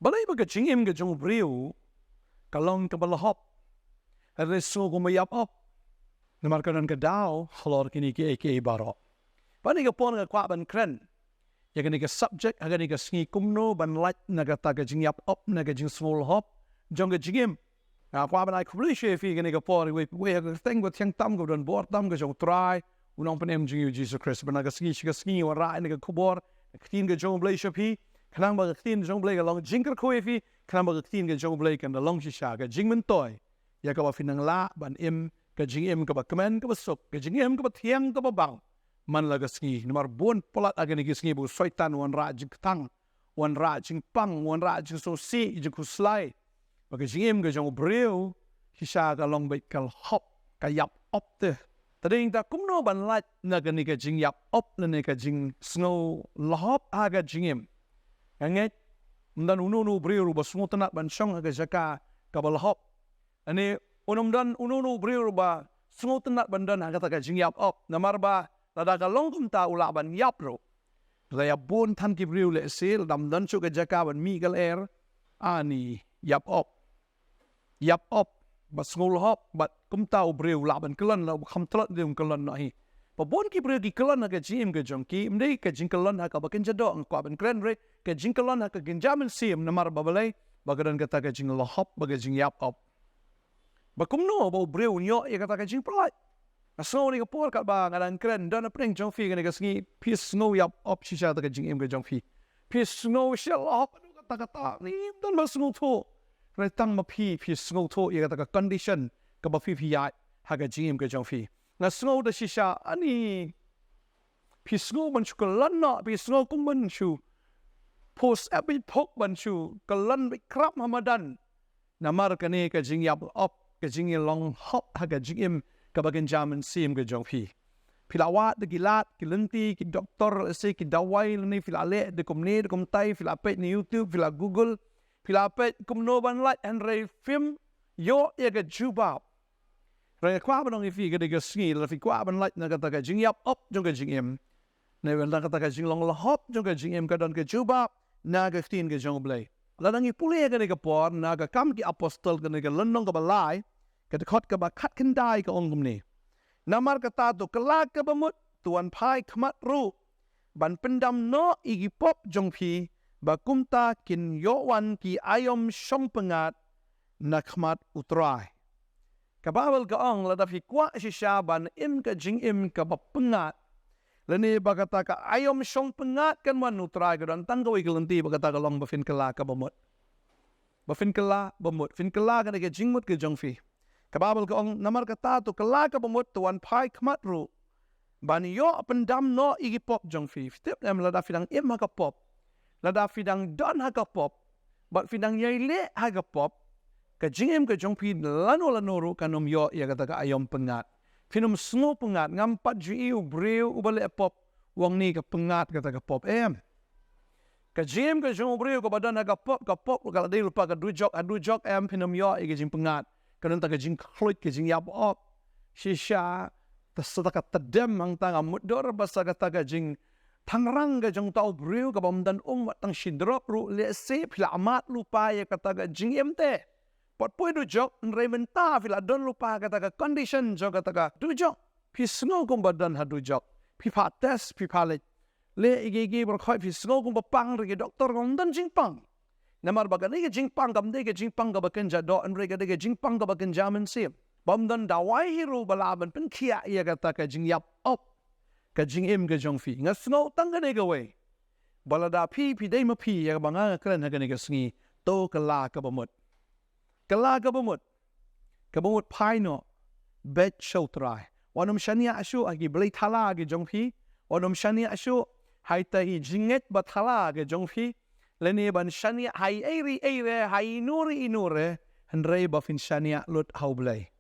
balai baga jingim ke jong briu kalong ke balahop reso ko mayap op namar kanan ke dau halor kini ke baro bani ke pon ke kwa ban kren ya kini ke subject aga ni ke sngi kumno ban lait naga ta ke jingiap op naga jing small hop jong ke jingim kwa ban ai kubli she fi kini ke pon we thing with yang tam ko don bor tam ke jong try unong penem jingu Jesus Christ ban naga sngi wa ra ni ke kubor ktin ke jong blai shapi kanang ba ktin jong blai ke long jingker ko fi kanang ba ktin ke jong blai kan da long shisha ke jingmen toy ya ka ba finang la ban im ke jingim ke ba kemen ke ba sok ke jingim ke ba thiang ke ba bang man la ke sngi nomor bon polat aga ni ke sngi bu soitan wan ra jing tang wan ra jing pang wan ra jing so si je ku slai ba ke jingim ke jong breu shisha ka long bai kal hop ka yap op te tading ta kumno ban lat na ke ni ke jing yap op na ni ke jing snow lahop aga jingim anget dan unu breu ba sungu tanat ban shong aga jaka ka ba lahop ani dan unu breu ba sungu tanat ban dan aga ta ke jing yap op namar ba lada ka long kum ta ula ban yap ro la ya bon tan ki breu le sil dam dan chu ke jaka ban mi gal air ani yap op ba sungu lahop ba kum ta breu la ban kelan la kham tlat dem kelan na hi pa bon ki breu ki kelan aga jim ke jong ki mdei ke jing kelan ka ba ken jado ang kwa ban kren re ke jing kelan ka genjamin sim namar ba balai ba gadan kata ke jing lahop ba ke jing yap op ba kumno ba breu nyo ya kata ke jing pelai snow ni ka por ka ba ngadan kren dan apring jong fi ke sngi pi snow yap op shisha ta ke jing em ke jong fi snow shell op anu kata ni dan ba snow tho re tang ma pi snow tho ya kata ka condition ka ba fi ya ha ke jing em ke jong fi na snow da shisha ani snow ban chu kalan na snow kum ban chu post abi pok ban chu kalan bi krap hamadan namar ka ni ka jing yap op ka jing long hop ha ka jing em ka bagen jaman sim ke jong fi pilawat de gilat kilenti ki doktor se ki dawai ni filale de komne de komtai filapet ni YouTube fila Google filapet kumno ban lat and re film yo ya ga jubab re kwa ban ngi fi ga de ga sngi la fi kwa ban lat na ka ta ka jing yap op jong ka jing em ne wen ka ta ka jing long la hop jong ka jing em ka don ka jubab na ga tin ga jong blai la ngi pule ga de ga por na ga kam ki apostol ga ne ga londong ka balai ka khot ka ba khat kan dai ka ong ni namar kata tu kelak ke bemut tuan pai khmat ru ban pendam no igi pop jong phi ba kumta kin yowan ki ayom shom pengat na khmat utrai ka bawal ka ong la da fi kwa shisha ban im ka jing im ka ba pengat lani ba kata ka ayom shom pengat kan wan utrai ka dan tang ka wi kelenti ba kata ka long ba fin kelak ka bemut ba fin kelak bemut fin kelak ka jing mut ke jong phi kababal ko ang namar kata tu kelaka pemut tuan pai khmat ru ban yo pendam no igi pop jong fi tip em lada fidang im ha ka pop lada fidang don ha ka pop bat fidang yai le ha ka pop ka jingem ka jong fi lano ru kanom yo ya kata ka ayom pengat finum sngo pengat ngam pat ji u breu u bale pop wang ni ka pengat kata ka pop em ka jingem ka jong breu ko badan ha ka pop ka de lupa ka dujok em finum yo igi jing pengat kanon ta ka jing khloit ke jing yap op shisha ta sadaka tadem ang tanga mudor basa ka ta ka jing thangrang ga jong tau breu ka bam dan tang shindrop ru le se phila amat lupa ya ka ta ka jing emte pot poi du jok rementa phila don lupa ka ta ka condition jok ka ta ka du jok phi snow kum badan ha du jok phi pha test phi pha le igi bor khoi phi snow kum pang ri doktor ngom dan jing pang namar baga ni ke jing pang kam de ke jing pang ka baken jado an re ke jing pang ka baken jaman sim bam dan dawai hiru balaban pen kia ya kata ka jing yap op ka jing im ke jong fi nga snow tang ka ne ka we balada pi dei ma pi ya banga kran ha ka ne ka sngi to ka la ka bamut pai no bet show try wanum shania ashu agi blai thala agi jong fi wanum shania ashu hai ta hi jinget ba thala agi jong fi leni ban shania hai eire hai inure handrei ba fin shania lut hau blai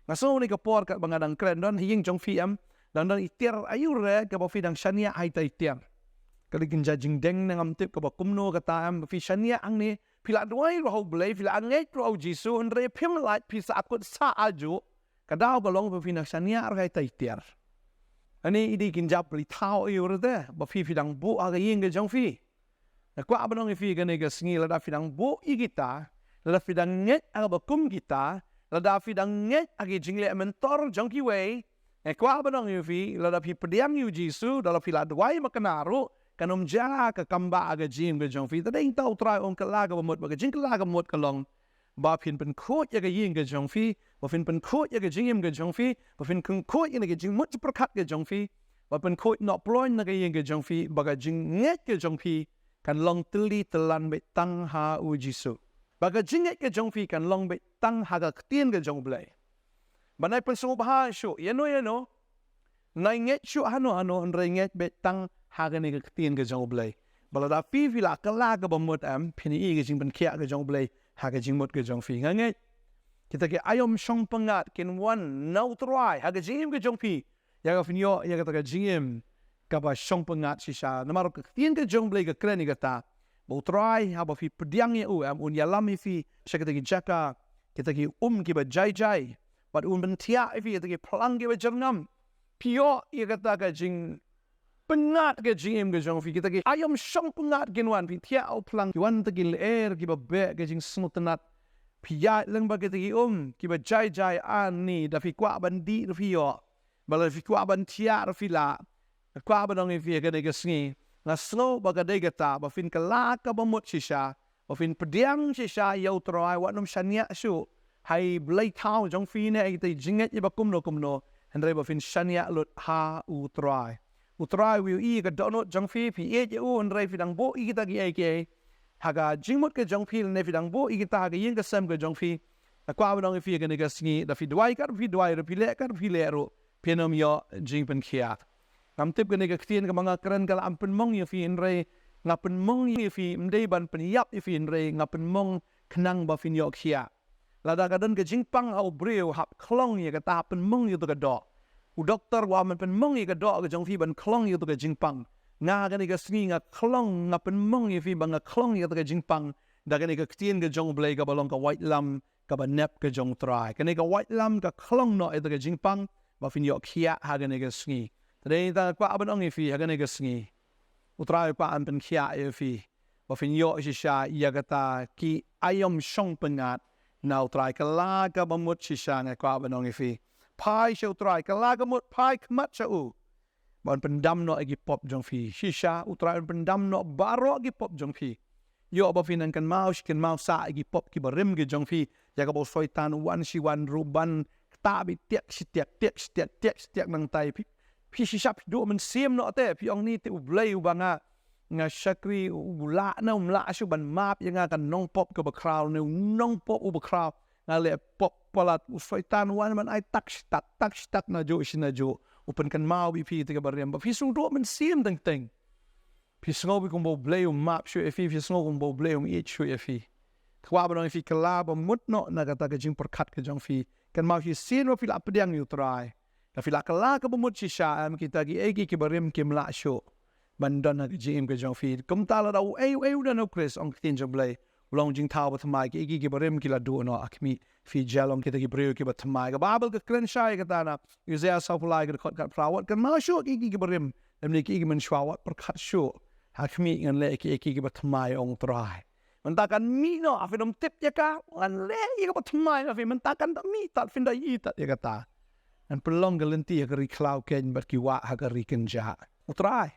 ngaso ni ka por ka bangadang kren don hing jong fi am dan itiar ayure ka ba fi dang shania hai ta itiar kali ginja jing deng nangam tip ka ba kumno ka ta am fi shania ang ni pila duai ro hau blai pila angai ro jisu handrei phim lat pi sa akut sa aju ka daw ka long ba fi na shania ar hai ta itiar ani idi ginja pli thao ayure de ba fi dang bu aga ying ke jong fi Kwa abanong ifi gani ka sngi lada fidang bo igita, lada fidang nget aga bakum kita, lada fidang nget agi jingle mentor jongki way. Kwa abanong ifi lada fi pediang yu Jisu dalam fila dwai makanaru kanom ja ka kamba aga jim ga jongfi. Tada ing tau try on kalaga bamut baga jing kalaga mut kalong. Ba fin pen kot ya ga yin ga jongfi, ba fin pen kot ya ga jingim ga jongfi, ba fin kun kot ya ga jing mut perkat ga jongfi, ba pen kot not ploin na ga yin ga jongfi, baga jing nget ga jongfi. Kan long teli telan be tang ha u Jisu. Baga jinget ke jongfi kan long be tang ha ga ktien ke jong blai. Banai pen sungu baha syu, yano. Nai nget syu hano nrai nget be tang ha ga ne ke ktien ke jong blai. Bala da fi la kala ga bamut am pini i ke jing pen kia ke jong blai ha ga jing mut ke jong fi. Nganget kita ke ayom shong pengat kin wan nau try ha ga jing ke jong fi. Ya ga finyo ya ga ta ga jingim. Kaba shong pengat sisa namaro ktien ke jong blai ke kren ni kata bo try haba fi pediang ya am un yalam fi sakata ki jaka kita ki ki ba jai but un bentia fi kita ki plang ki ba jernam pio ya kata ka jing pengat ke jing ke jong fi kita ki ayom shong pengat genwan fi tia au plang ki wan ta ki air ki ba be ke jing smutenat pia leng ba kita ki ba jai ani da fi kwa bandi fi yo bala fi kwa bantia fi la Kwa abanong ifi ka nega sngi nga snow baga dega ta ba fin kalaka ba mut sisa ba fin pediang sisa yaw troy wat nom shania shu hai blai tau jong fi ne ai tai jinget ba kumno andre ba fin shania lut ha u troy wi i ka donot jong fi e je u andre fi dang bo i kita gi ai ke haga jingmut ke jong fi ne fi dang bo i kita ga yin ka sam ke jong fi kwa abanong ifi ka nega sngi da fi dwai ro fi le ro penom yo jingpen khiat Kamtip ka nagaktiyan ka mga karen ka lampen mong yung fi inray ngapen mong yung fi mday ban peniyap yung fi inray ngapen mong kenang ba fin yok hiya. Lada ka dan ka jingpang au breo hap klong yung katapen mong yung to ka do. U doktor waman pen mong yung ka do ka jong fi ban klong yung to ka jingpang. Nga ka nagasni nga klong ngapen mong yung fi ba nga klong yung to ka jingpang. Da ka nagaktiyan ka jong blay ka balong ka white lam ka ba nep ka jong try. Ka naga white lam ka klong no yung to ka jingpang ba fin yok hiya ha ka nagasni. Tadi ta kwa abanong ifi haga nega sngi. Utrai kwa ampen kia ifi. Ba fin yo shisha iya kata ki ayom shong pengat. Na utrai kalaga bamut shisha nga kwa abanong ifi. Pai sha utrai kalaga mut pai kmat sha u. Ban pendam no agi pop jong fi. Shisha utrai pendam no baro agi pop jong fi. Yo ba finan kan mau sa agi pop ki barim ge jong fi. Ya ka bo soitan wan si wan ruban tabi tiak nang tai pi. Pi shisha pi do men sim no te pi ong ni te ublay ubanga nga shakri ubula na umla asu ban map yang akan nong pop ke bakraw ne nong pop u bakraw nga le pop palat usaitan wan man ai tak stat na jo upen kan mau bi pi te barem ba pi sung do men sim teng pi sngo bi kombo blay map shu fi sngo kombo blay it shu fi kwa ba no fi kala ba mut no na kata ka jing perkat ke jong fi kan mau fi sin no fi la pedang yu try la fi la kala ka bumut si sha am kita gi egi ki barim kim la shu bandon na jing ke jong fi kum ta la da u da no Chris ong tin jong blay long jing taw ba thmai ki egi ki barim ki la du no akmi fi jalong kita ki breu ki ba thmai ka babel ka kren shai ka ta na Isaiah sa pulai ka khot ka prawat kan ma shu egi ki barim lemni ki egi men shwawat per khat shu hakmi ngan le ki egi ki ba thmai ong trai mentakan mi no afinom tip ya ka an le ki ba thmai afi mentakan ta mi tat fin da i tat ya kata an pelong galenti ya kari klau ken bat ki wa ha kari ken ja utrai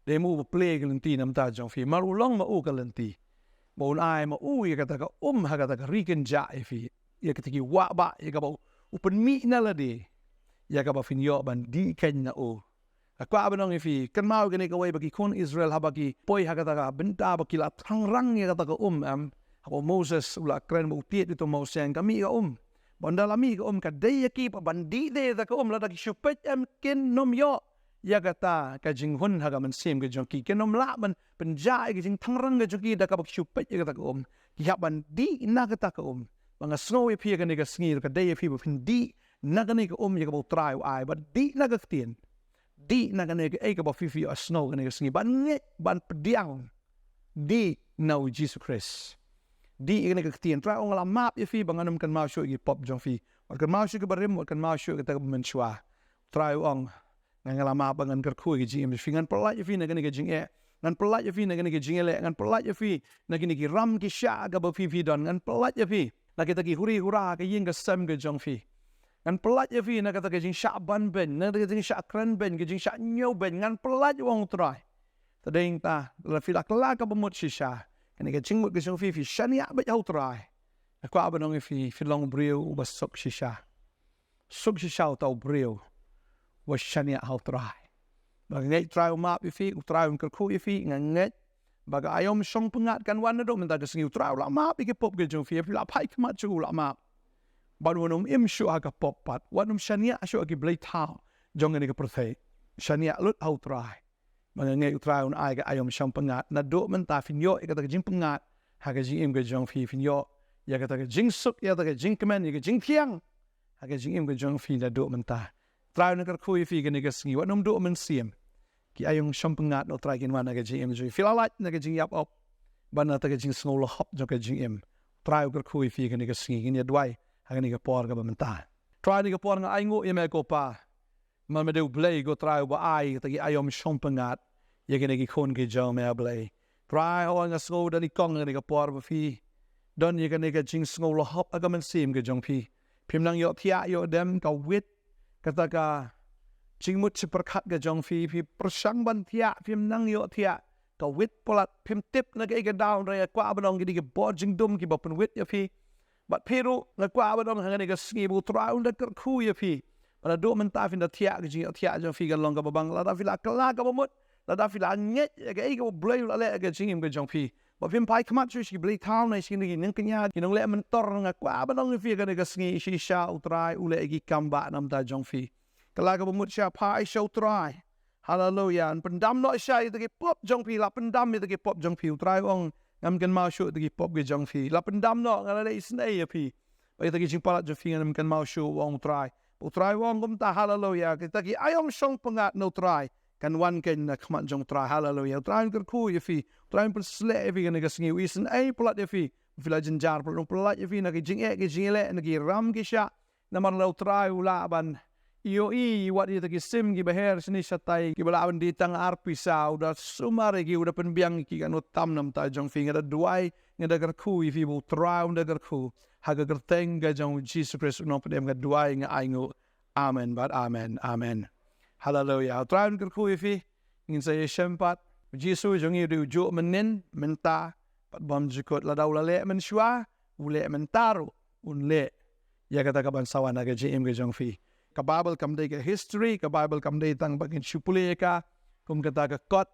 de mu play galenti nam ta jong fi mar ulong ma u galenti bon ai ma u ya kata ka ha kata ka ri ken ja fi ya kata ki wa ba ya ka ba upen mi na la de ya ka ba fin yo ban di ken na u akwa abanong fi kan mau gani ka wai bagi kun Israel ha bagi poi ha kata ka benta ba ki la rang ya kata ka am ha Moses ula kren mo tiet itu mo sen kami ka Banda lami ka ka day ki pa bandi de da ka la da ki shupet am ken nom yo ya kata ka jing hun ha ka man sim ka jong ki ken nom la man penja ki jing tangrang ka jong ki da ka shupet ya kata ka ki ha bandi na kata ka mga snow pi ka ni ka sngi ka day pi pa di na ka ni ka ya ka bo try ai but di na ka tien di na ka ni ka ka ba fi a snow ka ni ka sngi ban pediang di na Jesus Christ di ini kektian try ong la map ya fi banganum kan mau show gi pop jong fi kan mau show ke barim kan mau show kita menshwa try ong ngala map bangan ker khu gi jing fi ngan pelai fi na kan ga jing ngan pelat ya fi na kini ke jingele ngan pelat ya fi na kini ki ram ki sha ga ba fi don ngan pelat ya fi na kita ki huri hura ke yin ga sem ke jong fi ngan pelat ya fi na kata ke jing sha ban ben na ke jing sha kren ben ke jing sha nyo ben ngan pelat wong trai tadeng ta la fi la kala ka bamut shisha kini ke jing mut ke jong fi shania ba jau trai ko abanong fi long breu ba sok shisha tau breu wa shania hau trai baga ngai trai map ifi utrai un kerku ifi ngai baga ayom song pengat kan wan do menta kesengi utrai la map iki pop ge jong fi la pai kmat chu la map banunum im shu aga pop pat wanum shania shu agi blai tau jong ni ke prothe shania lut hau trai baga ngai utrai un ai ga ayom song pengat na do menta finyo ikata jing pengat ha ga jing im ge jong fi finyo ya kata jing suk ya kata jing kemen ya jing thiang ha ga jing im ge jong fi na do menta trai na kerku ifi ge ni ke sengi wanum do men siem ki ayong shampengat no try kin wana ke jingim ju filalat na ke jingiap op bana ta ke jing snol hop jo ke jingim try uker kui fi ke ni ke singi ni dwai ha ke ni ke por ga bamenta try ni ke por nga ai ngo ye me ko pa man me do blay go try ba ai ta ki ayom shampengat ye ke ni ki khon ke jo me blay try ho nga snol da ni kong ni ke por ba fi don ye ke ni ke jing snol hop aga man sim ke jong fi phim nang yo thia yo dem ka wit kata ka jing mut seperkat ke jong fi persang ban thia phim nang yo thia ka wit polat phim tip na ke down re kwa banong ki ke bo jing dum ki bapun wit ya fi bat peru na kwa banong hang ni ke ski bu traun da ker khu ya fi pada do men ta fin da thia ke jing thia jong fi ga long ka babang la da fi la kala ka bamut la da fi la nget ke ke blai la le ke jing ke jong fi ba phim pai kmat chu shi blai town na shi ni ning kenya ki nong le men tor nga kwa banong fi ke ni ke ski shi sha utrai ule ki kamba nam da jong fi kalaga bamut sya pai show try hallelujah an pendam no sya itu ki pop jong pi la pendam itu ki pop jong pi try ong ngam kan mau show itu ki pop ge jong pi la pendam no ngala le isnai ya pi ba itu ki jing palat jong pi ngam kan mau show ong try ong gum ta hallelujah kita ki ayom song pengat no try kan wan ken na khmat jong try hallelujah try kan ku ya fi try pen sle fi kan ga singi isen ai palat ya fi la jinjar palat ya fi na ki jing ke jing le na ki ram ki sya na mar lo try ula ban iyo wat itu ki sim ki beher sini satai ki balawan di tang arpi sa udah sumare ki udah penbiang ki kan utam nam ta jong fi ngada duai ngada gar ku if you try unda gar ku haga gar teng ga jong Jesus Christ no pedem ga duai nga aingu amen but amen hallelujah try gar ku if ngin saya sempat Jesus jong i jo menen menta pat bam jikot la daw la le men shwa ule mentaro unle ya kata ka bansawan ga jm ga jong fi ka Bible kam day ka history ka Bible kam day tang bangin shupule ka kum kata ka kot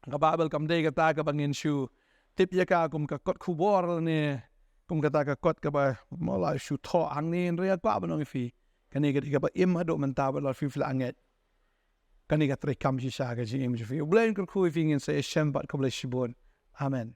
ka Bible kam day kata ka bangin shu tip ya ka kum ka kot khubor ne kum kata ka kot ka ba mola shu tho ang ne ria pa banong fi kani ka ba im hado man ta ba la fi fla anget kani ka tre kam shi sha ga ji im ji fi blain ka khu fi ngin se shem bat ko ble shibon amen